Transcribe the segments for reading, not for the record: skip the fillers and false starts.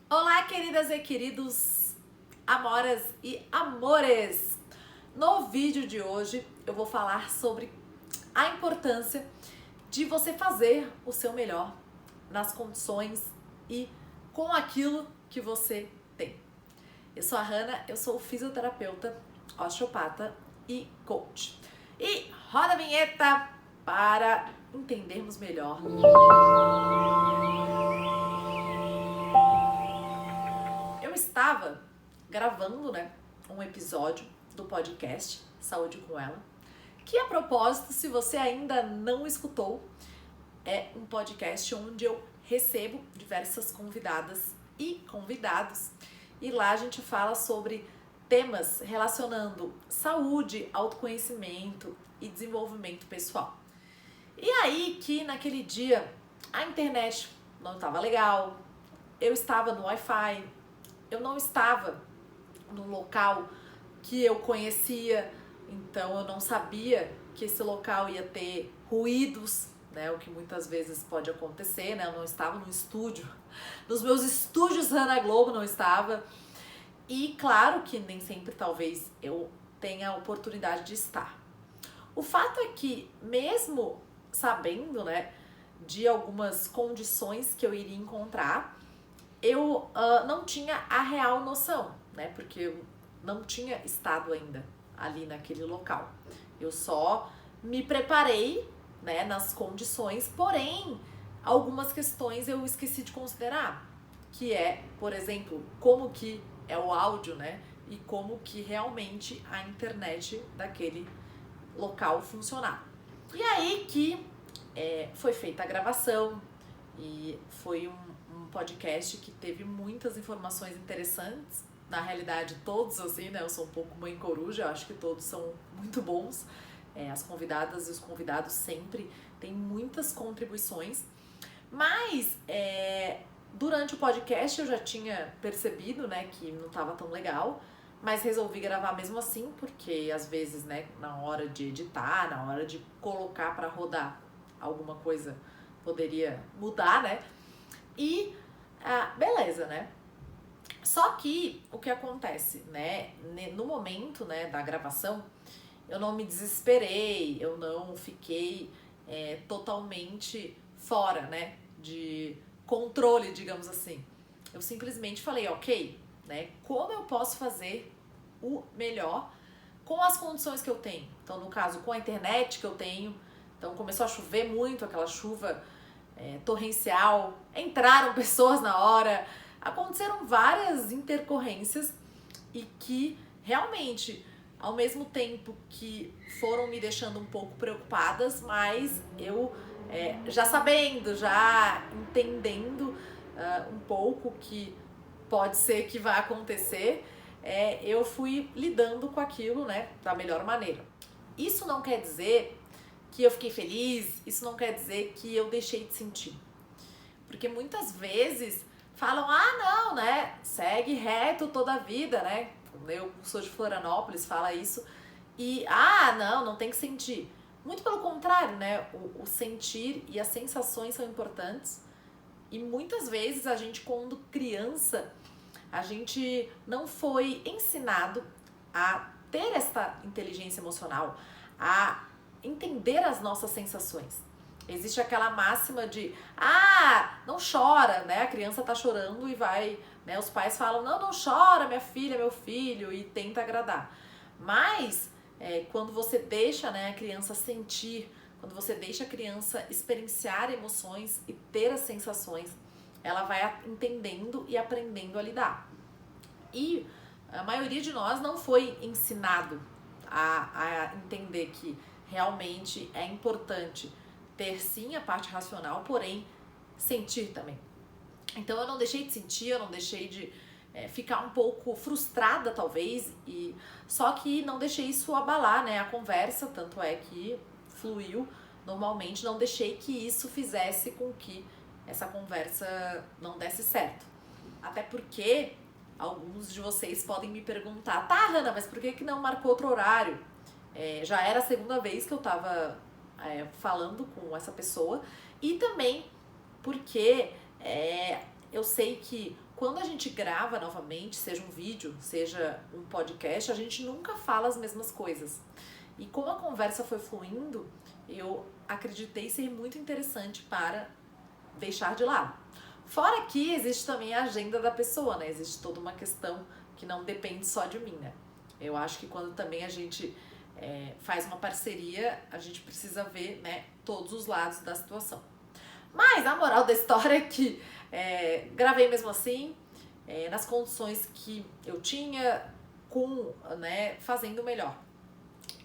Olá, queridas e queridos, amoras e amores! No vídeo de hoje eu vou falar sobre a importância de você fazer o seu melhor nas condições e com aquilo que você tem. Eu sou a Hanna, eu sou fisioterapeuta, osteopata e coach. E roda a vinheta para entendermos melhor. Eu estava gravando, um episódio do podcast Saúde com Ela, que a propósito, se você ainda não escutou, é um podcast onde eu recebo diversas convidadas e convidados e lá a gente fala sobre temas relacionando saúde, autoconhecimento e desenvolvimento pessoal. E aí que naquele dia a internet não estava legal, eu estava no Wi-Fi, eu não estava no local que eu conhecia, então eu não sabia que esse local ia ter ruídos, o que muitas vezes pode acontecer, eu não estava no estúdio, nos meus estúdios Hanna Globo não estava, e claro que nem sempre talvez eu tenha a oportunidade de estar. O fato é que mesmo sabendo, de algumas condições que eu iria encontrar, eu não tinha a real noção, porque eu não tinha estado ainda ali naquele local. Eu só me preparei, nas condições, porém, algumas questões eu esqueci de considerar, que é, por exemplo, como que é o áudio, e como que realmente a internet daquele local funcionar. E aí que foi feita a gravação e foi um podcast que teve muitas informações interessantes. Na realidade, todos assim, eu sou um pouco mãe coruja, eu acho que todos são muito bons. As convidadas e os convidados sempre têm muitas contribuições. Mas durante o podcast eu já tinha percebido, que não estava tão legal, mas resolvi gravar mesmo assim, porque às vezes, na hora de editar, na hora de colocar para rodar, alguma coisa poderia mudar, E beleza, Só que o que acontece, no momento, da gravação, eu não me desesperei, eu não fiquei totalmente fora, de controle, digamos assim. Eu simplesmente falei, ok, como eu posso fazer o melhor com as condições que eu tenho? Então, no caso, com a internet que eu tenho, então começou a chover muito, aquela chuva torrencial, entraram pessoas na hora, aconteceram várias intercorrências e que realmente, ao mesmo tempo que foram me deixando um pouco preocupadas, mas eu já sabendo, já entendendo um pouco que pode ser que vai acontecer, eu fui lidando com aquilo, da melhor maneira. Isso não quer dizer que eu fiquei feliz, isso não quer dizer que eu deixei de sentir. Porque muitas vezes falam, não, segue reto toda a vida, Eu sou de Florianópolis, fala isso. E, não tem que sentir. Muito pelo contrário, o sentir e as sensações são importantes. E muitas vezes a gente, quando criança, a gente não foi ensinado a ter essa inteligência emocional, a entender as nossas sensações. Existe aquela máxima de, não chora, A criança tá chorando e vai, os pais falam, não chora, minha filha, meu filho, e tenta agradar. Mas, quando você deixa, a criança sentir, quando você deixa a criança experienciar emoções e ter as sensações, ela vai entendendo e aprendendo a lidar. E a maioria de nós não foi ensinado a entender que realmente é importante ter sim a parte racional, porém sentir também. Então eu não deixei de sentir, eu não deixei de ficar um pouco frustrada talvez, e só que não deixei isso abalar, a conversa, tanto é que fluiu normalmente, não deixei que isso fizesse com que essa conversa não desse certo. Até porque alguns de vocês podem me perguntar, tá, Hanna, mas por que não marcou outro horário? Já era a segunda vez que eu tava falando com essa pessoa, e também porque eu sei que quando a gente grava novamente, seja um vídeo, seja um podcast, a gente nunca fala as mesmas coisas. E como a conversa foi fluindo, eu acreditei ser muito interessante para deixar de lado. Fora que existe também a agenda da pessoa, né? Existe toda uma questão que não depende só de mim, né? Eu acho que quando também a gente faz uma parceria, a gente precisa ver, né, todos os lados da situação. Mas a moral da história é que gravei mesmo assim, nas condições que eu tinha, fazendo melhor.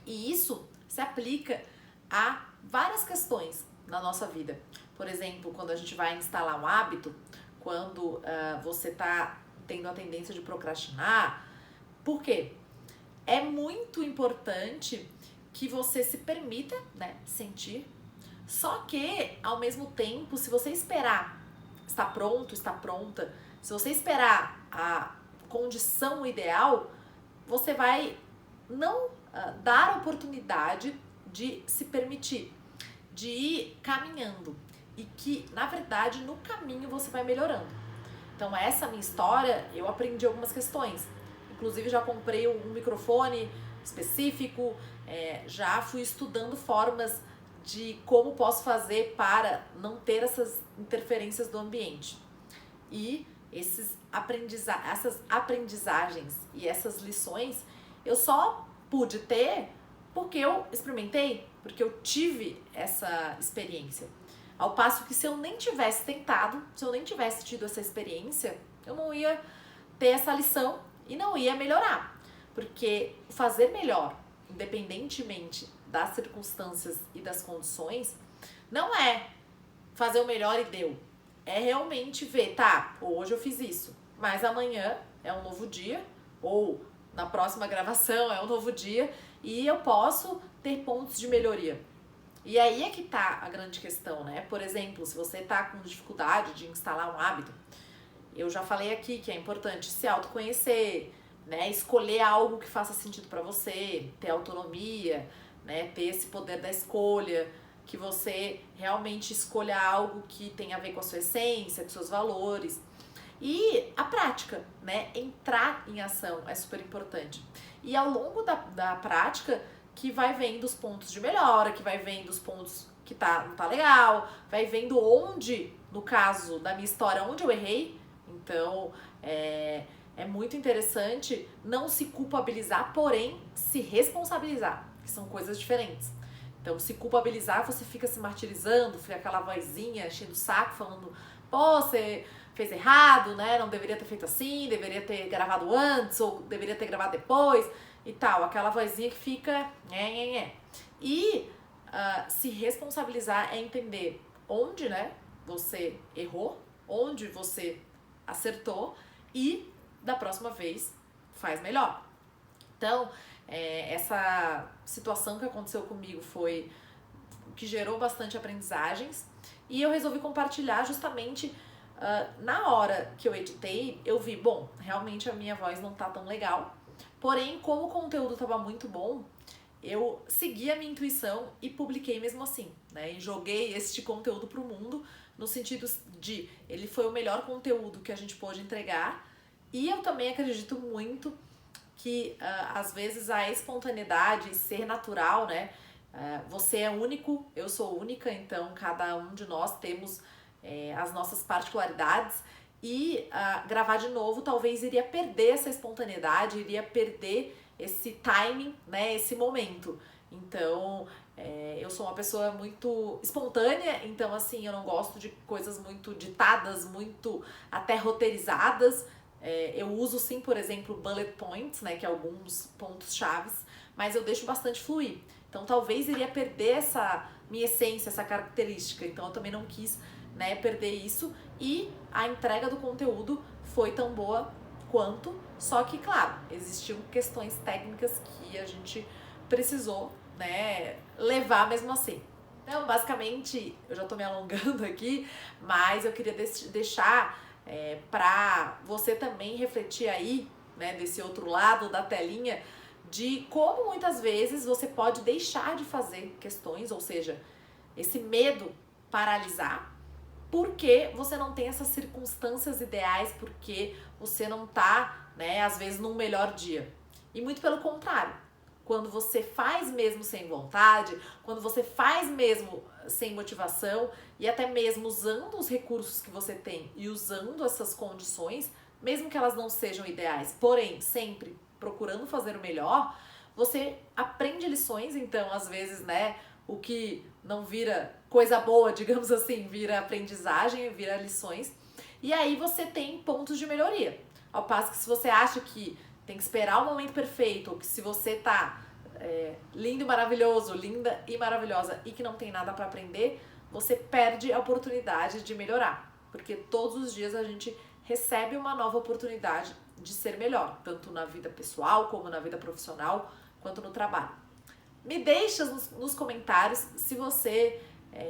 E isso se aplica a várias questões na nossa vida. Por exemplo, quando a gente vai instalar um hábito, quando você está tendo a tendência de procrastinar. Por quê? É muito importante que você se permita, né, sentir. Só que, ao mesmo tempo, se você esperar estar pronto, estar pronta, se você esperar a condição ideal, você vai não dar a oportunidade de se permitir, de ir caminhando. E que, na verdade, no caminho você vai melhorando. Então, essa minha história, eu aprendi algumas questões. Inclusive, já comprei um microfone específico, já fui estudando formas de como posso fazer para não ter essas interferências do ambiente. E essas aprendizagens e essas lições eu só pude ter porque eu experimentei, porque eu tive essa experiência. Ao passo que se eu nem tivesse tentado, se eu nem tivesse tido essa experiência, eu não ia ter essa lição e não ia melhorar. Porque fazer melhor, independentemente das circunstâncias e das condições, não é fazer o melhor e deu. É realmente ver, tá, hoje eu fiz isso, mas amanhã é um novo dia, ou na próxima gravação é um novo dia, e eu posso ter pontos de melhoria. E aí é que tá a grande questão, né? Por exemplo, se você tá com dificuldade de instalar um hábito, eu já falei aqui que é importante se autoconhecer, né? Escolher algo que faça sentido para você, ter autonomia, né? Ter esse poder da escolha, que você realmente escolha algo que tenha a ver com a sua essência, com seus valores. E a prática, né? Entrar em ação é super importante. E ao longo da prática, que vai vendo os pontos de melhora, que vai vendo os pontos que não tá legal, vai vendo onde, no caso da minha história, onde eu errei. Então, é muito interessante não se culpabilizar, porém se responsabilizar, que são coisas diferentes. Então, se culpabilizar, você fica se martirizando, fica aquela vozinha enchendo o saco, falando, pô, você fez errado, né? Não deveria ter feito assim, deveria ter gravado antes, ou deveria ter gravado depois, e tal. Aquela vozinha que fica... E se responsabilizar é entender onde, né, você errou, onde você acertou, e da próxima vez faz melhor. Então, essa situação que aconteceu comigo foi que gerou bastante aprendizagens, e eu resolvi compartilhar justamente na hora que eu editei. Eu vi, bom, realmente a minha voz não tá tão legal, porém, como o conteúdo tava muito bom, eu segui a minha intuição e publiquei mesmo assim, né? E joguei este conteúdo pro mundo, no sentido de ele foi o melhor conteúdo que a gente pôde entregar. E eu também acredito muito que às vezes a espontaneidade, ser natural, né? Você é único, eu sou única, então cada um de nós temos as nossas particularidades, e gravar de novo talvez iria perder essa espontaneidade, iria perder esse timing, né? Esse momento. Então, eu sou uma pessoa muito espontânea, então assim, eu não gosto de coisas muito ditadas, muito até roteirizadas. Eu uso sim, por exemplo, bullet points, né, que é alguns pontos chaves, mas eu deixo bastante fluir. Então talvez iria perder essa minha essência, essa característica. Então eu também não quis, né, perder isso, e a entrega do conteúdo foi tão boa quanto, só que, claro, existiam questões técnicas que a gente precisou, né, levar mesmo assim. Então, basicamente, eu já tô me alongando aqui, mas eu queria deixar para você também refletir aí, né, desse outro lado da telinha, de como muitas vezes você pode deixar de fazer questões, ou seja, esse medo paralisar, porque você não tem essas circunstâncias ideais, porque você não tá, né, às vezes num melhor dia. E muito pelo contrário, quando você faz mesmo sem vontade, quando você faz mesmo sem motivação e até mesmo usando os recursos que você tem e usando essas condições, mesmo que elas não sejam ideais, porém sempre procurando fazer o melhor, você aprende lições. Então às vezes, né, o que não vira coisa boa, digamos assim, vira aprendizagem, vira lições, e aí você tem pontos de melhoria. Ao passo que se você acha que tem que esperar o momento perfeito, ou que se você tá lindo e maravilhoso, linda e maravilhosa e que não tem nada para aprender, você perde a oportunidade de melhorar, porque todos os dias a gente recebe uma nova oportunidade de ser melhor, tanto na vida pessoal, como na vida profissional, quanto no trabalho. Me deixa nos comentários se você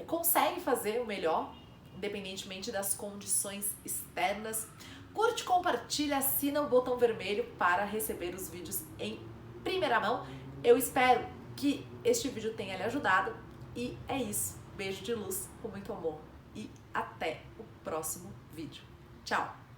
consegue fazer o melhor, independentemente das condições externas. Curte, compartilha, assina o botão vermelho para receber os vídeos em primeira mão. Eu espero que este vídeo tenha lhe ajudado e é isso. Beijo de luz com muito amor e até o próximo vídeo. Tchau!